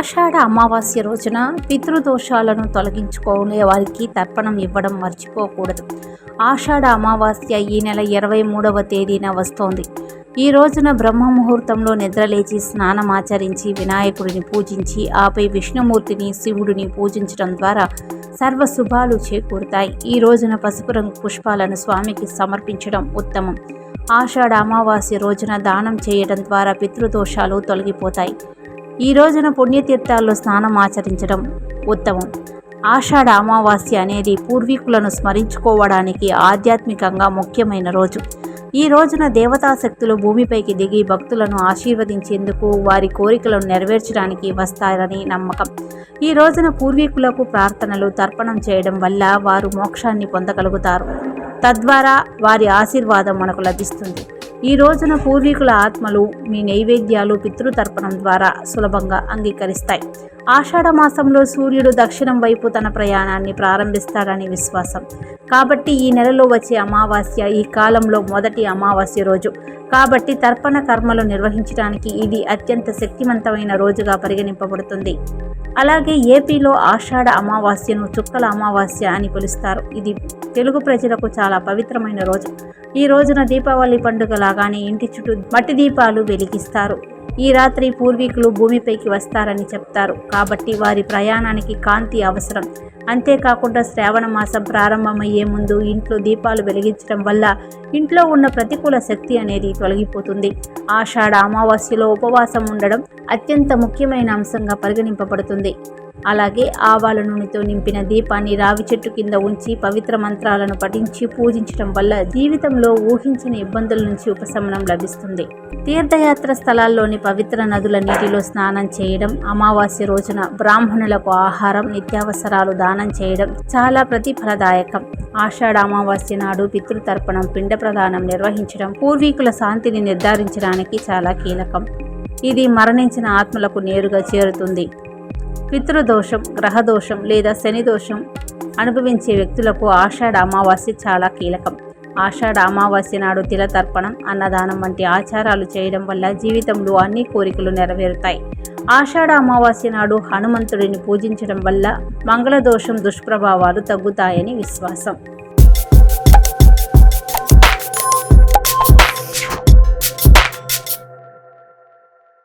ఆషాఢ అమావాస్య రోజున పితృదోషాలను తొలగించుకునే వారికి తర్పణం ఇవ్వడం మర్చిపోకూడదు. ఆషాఢ అమావాస్య ఈ నెల 23వ తేదీన వస్తోంది. ఈ రోజున బ్రహ్మ ముహూర్తంలో నిద్రలేచి స్నానమాచరించి వినాయకుడిని పూజించి ఆపై విష్ణుమూర్తిని శివుడిని పూజించడం ద్వారా సర్వ శుభాలు చేకూరుతాయి. ఈ రోజున పసుపు రంగు పుష్పాలను స్వామికి సమర్పించడం ఉత్తమం. ఆషాఢ అమావాస్య రోజున దానం చేయడం ద్వారా పితృదోషాలు తొలగిపోతాయి. ఈ రోజున పుణ్యతీర్థాల్లో స్నానం ఆచరించడం ఉత్తమం. ఆషాఢ అమావాస్య అనేది పూర్వీకులను స్మరించుకోవడానికి ఆధ్యాత్మికంగా ముఖ్యమైన రోజు. ఈ రోజున దేవతాశక్తులు భూమిపైకి దిగి భక్తులను ఆశీర్వదించేందుకు వారి కోరికలను నెరవేర్చడానికి వస్తారని నమ్మకం. ఈ రోజున పూర్వీకులకు ప్రార్థనలు తర్పణం చేయడం వల్ల వారు మోక్షాన్ని పొందగలుగుతారు. తద్వారా వారి ఆశీర్వాదం మనకు లభిస్తుంది. ఈ రోజున పూర్వీకుల ఆత్మలు మీ నైవేద్యాలు పితృతర్పణం ద్వారా సులభంగా అంగీకరిస్తాయి. ఆషాఢ మాసంలో సూర్యుడు దక్షిణం వైపు తన ప్రయాణాన్ని ప్రారంభిస్తాడని విశ్వాసం. కాబట్టి ఈ నెలలో వచ్చే అమావాస్య ఈ కాలంలో మొదటి అమావాస్య రోజు. కాబట్టి తర్పణ కర్మలు నిర్వహించడానికి ఇది అత్యంత శక్తివంతమైన రోజుగా పరిగణింపబడుతుంది. అలాగే ఏపీలో ఆషాఢ అమావాస్యను చుక్కల అమావాస్య అని పిలుస్తారు. ఇది తెలుగు ప్రజలకు చాలా పవిత్రమైన రోజు. ఈ రోజున దీపావళి పండుగ లాగానే ఇంటి చుట్టూ మట్టి దీపాలు వెలిగిస్తారు. ఈ రాత్రి పూర్వీకులు భూమిపైకి వస్తారని చెప్తారు. కాబట్టి వారి ప్రయాణానికి కాంతి అవసరం. అంతేకాకుండా శ్రావణ మాసం ప్రారంభమయ్యే ముందు ఇంట్లో దీపాలు వెలిగించడం వల్ల ఇంట్లో ఉన్న ప్రతికూల శక్తి అనేది తొలగిపోతుంది. ఆషాఢ అమావాస్యలో ఉపవాసం ఉండడం అత్యంత ముఖ్యమైన అంశంగా పరిగణింపబడుతుంది. అలాగే ఆవాల నూనెతో నింపిన దీపాన్ని రావి చెట్టు కింద ఉంచి పవిత్ర మంత్రాలను పఠించి పూజించడం వల్ల జీవితంలో ఊహించని ఇబ్బందుల నుంచి ఉపశమనం లభిస్తుంది. తీర్థయాత్ర స్థలాల్లోని పవిత్ర నదుల నీటిలో స్నానం చేయడం, అమావాస్య రోజున బ్రాహ్మణులకు ఆహారం, నిత్యావసరాలు దానం చేయడం చాలా ప్రతిఫలదాయకం. ఆషాఢ అమావాస్య నాడు పితృతర్పణం, పిండ ప్రదానం నిర్వహించడం పూర్వీకుల శాంతిని నిర్ధారించడానికి చాలా కీలకం. ఇది మరణించిన ఆత్మలకు నేరుగా చేరుతుంది. పితృదోషం, గ్రహదోషం లేదా శని దోషం అనుభవించే వ్యక్తులకు ఆషాఢ అమావాస్య చాలా కీలకం. ఆషాఢ అమావాస్య నాడు తిలతర్పణం, అన్నదానం వంటి ఆచారాలు చేయడం వల్ల జీవితంలో అన్ని కోరికలు నెరవేరుతాయి. ఆషాఢ అమావాస్య నాడు హనుమంతుడిని పూజించడం వల్ల మంగళదోషం దుష్ప్రభావాలు తగ్గుతాయని విశ్వాసం.